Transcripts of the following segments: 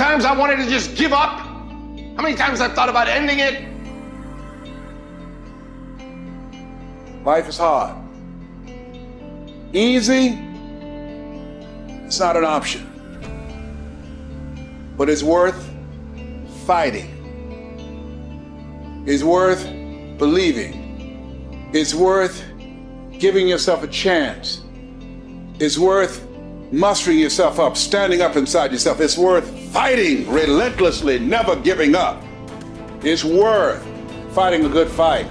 times I wanted to just give up? How many times I've thought about ending it? Life is hard. Easy, it's not an option. But it's worth fighting. It's worth believing. It's worth giving yourself a chance. It's worth mustering yourself up, standing up inside yourself. It's worth fighting relentlessly, never giving up. It's worth fighting a good fight.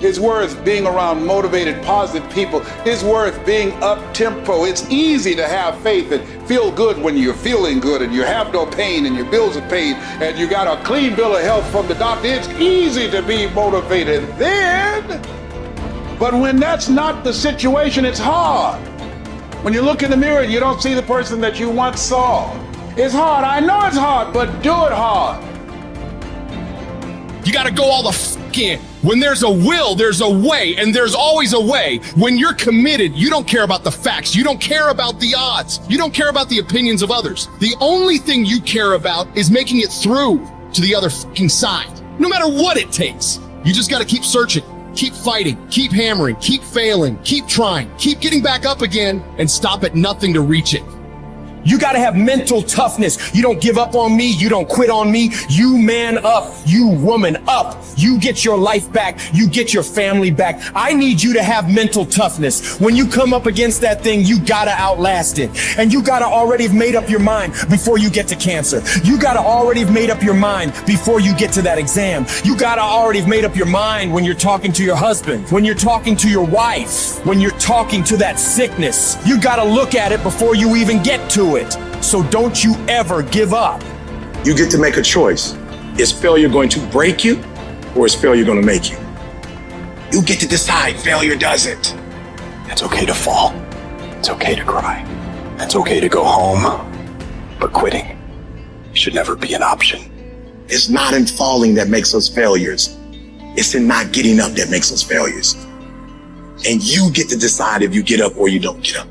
It's worth being around motivated, positive people. It's worth being up-tempo. It's easy to have faith and feel good when you're feeling good and you have no pain and your bills are paid and you got a clean bill of health from the doctor. It's easy to be motivated then. But when that's not the situation, it's hard. When you look in the mirror and you don't see the person that you once saw. It's hard. I know it's hard, but do it hard. You got to go all the f in. When there's a will, there's a way, and there's always a way. When you're committed, you don't care about the facts. You don't care about the odds. You don't care about the opinions of others. The only thing you care about is making it through to the other f***ing side. No matter what it takes. You just got to keep searching, keep fighting, keep hammering, keep failing, keep trying, keep getting back up again, and stop at nothing to reach it. You gotta have mental toughness. You don't give up on me. You don't quit on me. You man up. You woman up. You get your life back. You get your family back. I need you to have mental toughness. When you come up against that thing, you gotta outlast it. And you gotta already have made up your mind before you get to cancer. You gotta already have made up your mind before you get to that exam. You gotta already have made up your mind when you're talking to your husband, when you're talking to your wife, when you're talking to that sickness. You gotta look at it before you even get to it. So don't you ever give up. You get to make a choice. Is failure going to break you or is failure going to make you? You get to decide. Failure doesn't. It's okay to fall. It's okay to cry. It's okay to go home. But quitting should never be an option. It's not in falling that makes us failures. It's in not getting up that makes us failures. And you get to decide if you get up or you don't get up.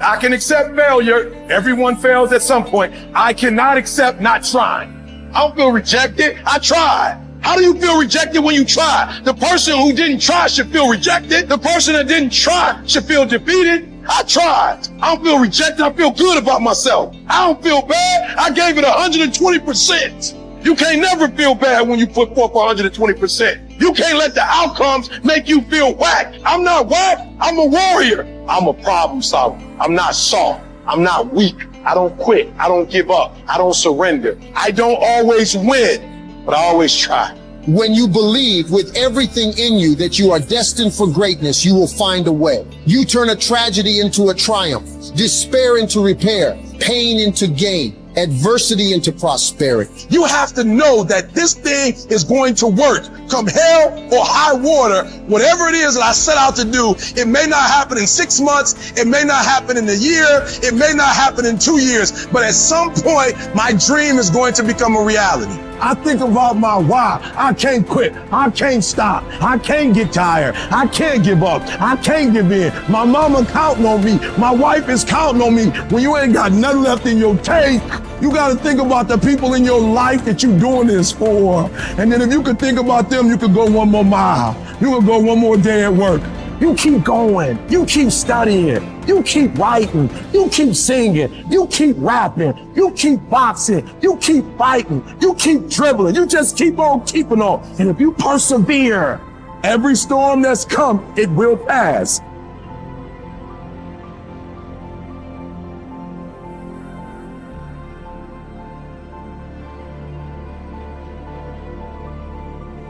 I can accept failure. Everyone fails at some point. I cannot accept not trying. I don't feel rejected. I tried. How do you feel rejected when you try? The person who didn't try should feel rejected. The person that didn't try should feel defeated. I tried. I don't feel rejected. I feel good about myself. I don't feel bad. I gave it 120%. You can't never feel bad when you put forth 120%. You can't let the outcomes make you feel whack. I'm not whack. I'm a warrior. I'm a problem solver. I'm not soft. I'm not weak. I don't quit. I don't give up. I don't surrender. I don't always win, but I always try. When you believe with everything in you that you are destined for greatness, you will find a way. You turn a tragedy into a triumph, despair into repair, pain into gain, adversity into prosperity. You have to know that this thing is going to work. Come hell or high water, whatever it is that I set out to do, it may not happen in 6 months, it may not happen in a year, it may not happen in 2 years, but at some point, my dream is going to become a reality. I think about my why. I can't quit. I can't stop. I can't get tired. I can't give up. I can't give in. My mama counting on me. My wife is counting on me. When you ain't got nothing left in your tank, you got to think about the people in your life that you're doing this for. And then if you could think about them, you could go one more mile. You could go one more day at work. You keep going. You keep studying. You keep writing. You keep singing. You keep rapping. You keep boxing. You keep fighting. You keep dribbling. You just keep on keeping on. And if you persevere, every storm that's come, it will pass.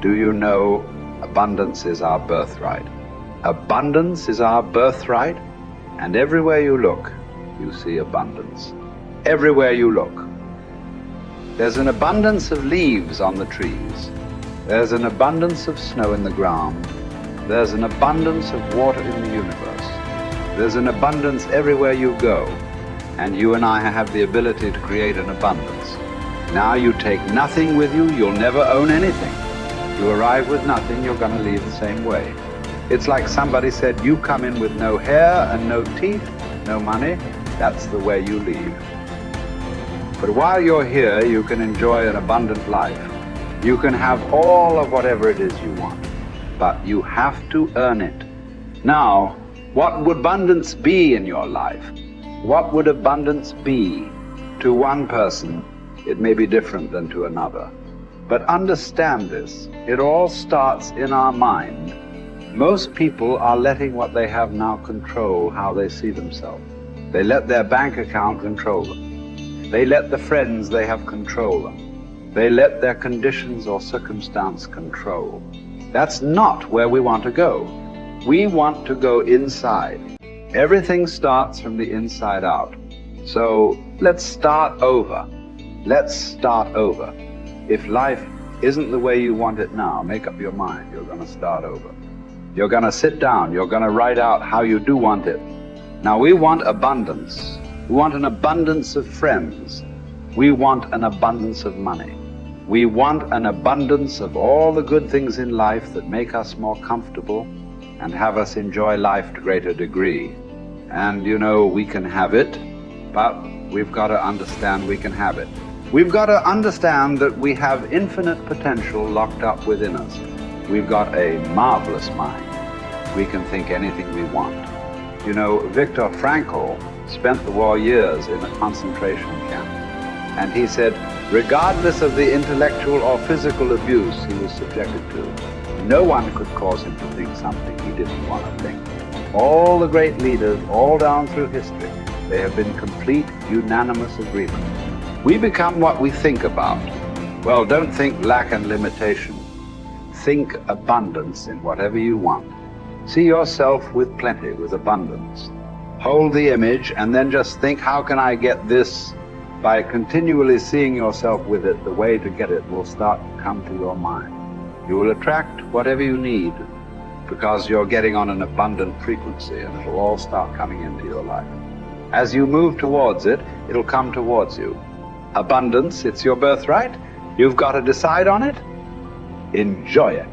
Do you know abundance is our birthright? Abundance is our birthright, and everywhere you look, you see abundance. Everywhere you look. There's an abundance of leaves on the trees. There's an abundance of snow in the ground. There's an abundance of water in the universe. There's an abundance everywhere you go, and you and I have the ability to create an abundance. Now you take nothing with you, you'll never own anything. You arrive with nothing, you're going to leave the same way. It's like somebody said, you come in with no hair and no teeth, no money, that's the way you leave. But while you're here, you can enjoy an abundant life. You can have all of whatever it is you want, but you have to earn it. Now, what would abundance be in your life? What would abundance be? To one person, it may be different than to another. But understand this, it all starts in our mind. Most people are letting what they have now control how they see themselves. They let their bank account control them. They let the friends they have control them. They let their conditions or circumstance control. That's not where we want to go. We want to go inside. Everything starts from the inside out. So let's start over. Let's start over. If life isn't the way you want it now, make up your mind. You're going to start over. You're going to sit down. You're going to write out how you do want it. Now, we want abundance. We want an abundance of friends. We want an abundance of money. We want an abundance of all the good things in life that make us more comfortable and have us enjoy life to a greater degree. And you know, we can have it, but we've got to understand we can have it. We've got to understand that we have infinite potential locked up within us. We've got a marvelous mind. We can think anything we want. You know, Viktor Frankl spent the war years in a concentration camp. And he said, regardless of the intellectual or physical abuse he was subjected to, no one could cause him to think something he didn't want to think. All the great leaders, all down through history, they have been complete, unanimous agreement. We become what we think about. Well, don't think lack and limitation. Think abundance in whatever you want. See yourself with plenty, with abundance. Hold the image and then just think, how can I get this? By continually seeing yourself with it, the way to get it will start to come to your mind. You will attract whatever you need because you're getting on an abundant frequency, and it'll all start coming into your life. As you move towards it, it'll come towards you. Abundance, it's your birthright. You've got to decide on it. Enjoy it.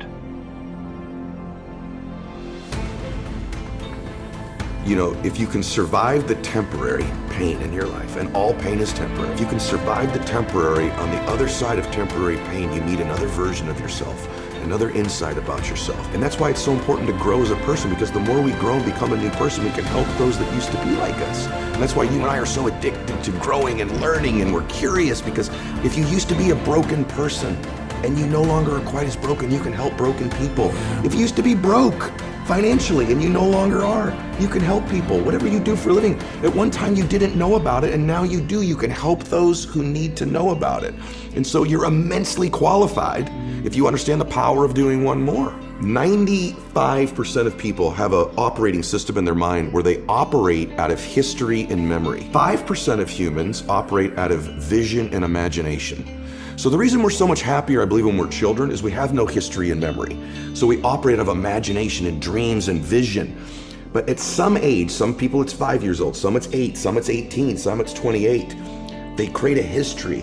You know, if you can survive the temporary pain in your life, and all pain is temporary, if you can survive the temporary, on the other side of temporary pain, you meet another version of yourself, another insight about yourself. And that's why it's so important to grow as a person, because the more we grow and become a new person, we can help those that used to be like us. And that's why you and I are so addicted to growing and learning, and we're curious, because if you used to be a broken person and you no longer are quite as broken, you can help broken people. If you used to be broke financially and you no longer are, you can help people. Whatever you do for a living, at one time you didn't know about it and now you do. You can help those who need to know about it. And so you're immensely qualified if you understand the power of doing one more. 95% of people have an operating system in their mind where they operate out of history and memory. 5% of humans operate out of vision and imagination. So the reason we're so much happier, I believe, when we're children is we have no history and memory. So we operate out of imagination and dreams and vision. But at some age, some people it's 5 years old, some it's 8, some it's 18, some it's 28. They create a history,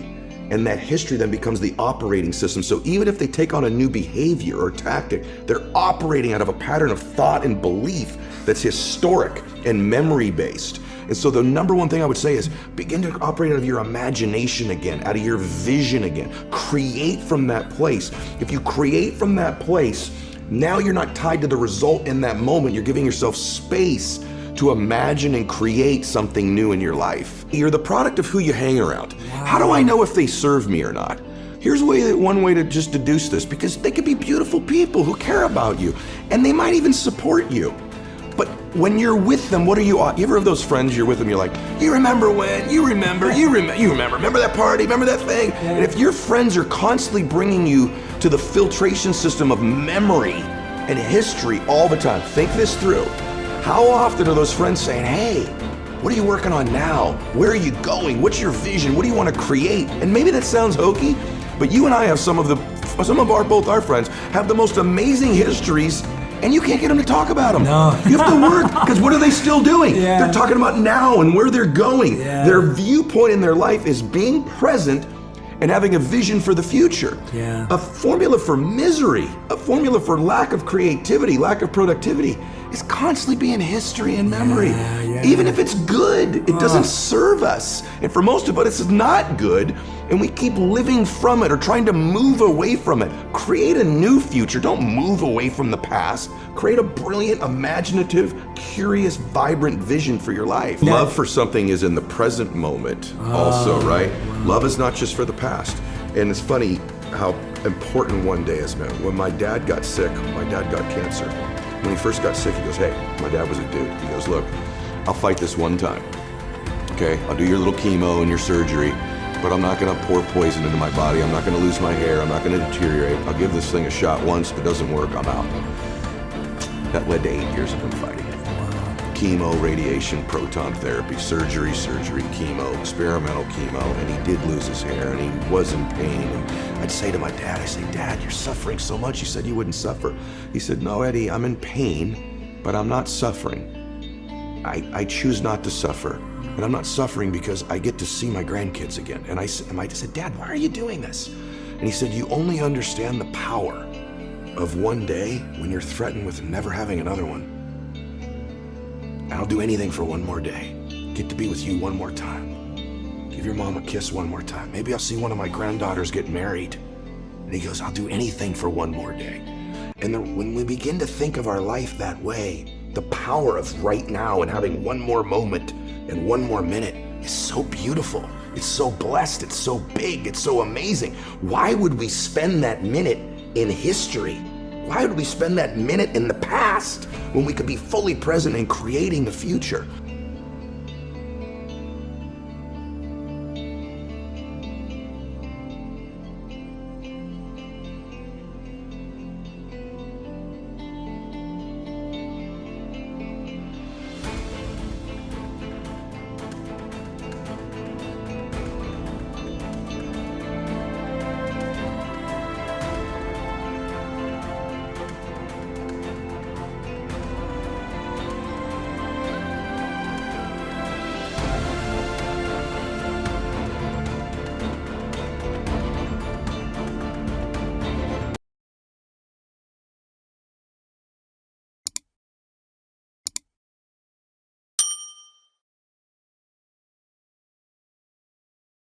and that history then becomes the operating system. So even if they take on a new behavior or tactic, they're operating out of a pattern of thought and belief that's historic and memory-based. And so the number one thing I would say is begin to operate out of your imagination again, out of your vision again. Create from that place. If you create from that place, now you're not tied to the result in that moment. You're giving yourself space to imagine and create something new in your life. You're the product of who you hang around. Wow. How do I know if they serve me or not? Here's one way to just deduce this, because they could be beautiful people who care about you, and they might even support you. But when you're with them, what are you ever have those friends you're with them, you're like, you remember when, you remember that party, remember that thing? Yeah. And if your friends are constantly bringing you to the filtration system of memory and history all the time, think this through. How often are those friends saying, hey, what are you working on now? Where are you going? What's your vision? What do you want to create? And maybe that sounds hokey, but you and I have both our friends have the most amazing histories, and you can't get them to talk about them. No. You have to work, because what are they still doing? Yeah. They're talking about now and where they're going. Yeah. Their viewpoint in their life is being present and having a vision for the future. Yeah. A formula for misery, a formula for lack of creativity, lack of productivity is constantly being history and memory. Even if it's good, it doesn't serve us. And for most of us, it's not good. And we keep living from it or trying to move away from it. Create a new future. Don't move away from the past. Create a brilliant, imaginative, curious, vibrant vision for your life. Love for something is in the present moment also, right? Love is not just for the past. And it's funny how important one day is, man. When my dad got sick, my dad got cancer. When he first got sick, he goes, hey, my dad was a dude. He goes, look, I'll fight this one time. Okay, I'll do your little chemo and your surgery, but I'm not gonna pour poison into my body. I'm not gonna lose my hair. I'm not gonna deteriorate. I'll give this thing a shot once. If it doesn't work, I'm out. That led to 8 years of him fighting it. Chemo, radiation, proton therapy, surgery, chemo, experimental chemo, and he did lose his hair and he was in pain. And I'd say to my dad, Dad, you're suffering so much. You said you wouldn't suffer. He said, no, Eddie, I'm in pain, but I'm not suffering. I choose not to suffer. And I'm not suffering because I get to see my grandkids again. And I said, Dad, why are you doing this? And he said, you only understand the power of one day when you're threatened with never having another one. And I'll do anything for one more day. Get to be with you one more time. Give your mom a kiss one more time. Maybe I'll see one of my granddaughters get married. And he goes, I'll do anything for one more day. And when we begin to think of our life that way, the power of right now and having one more moment and one more minute is so beautiful. It's so blessed. It's so big. It's so amazing. Why would we spend that minute in history? Why would we spend that minute in the past when we could be fully present and creating the future?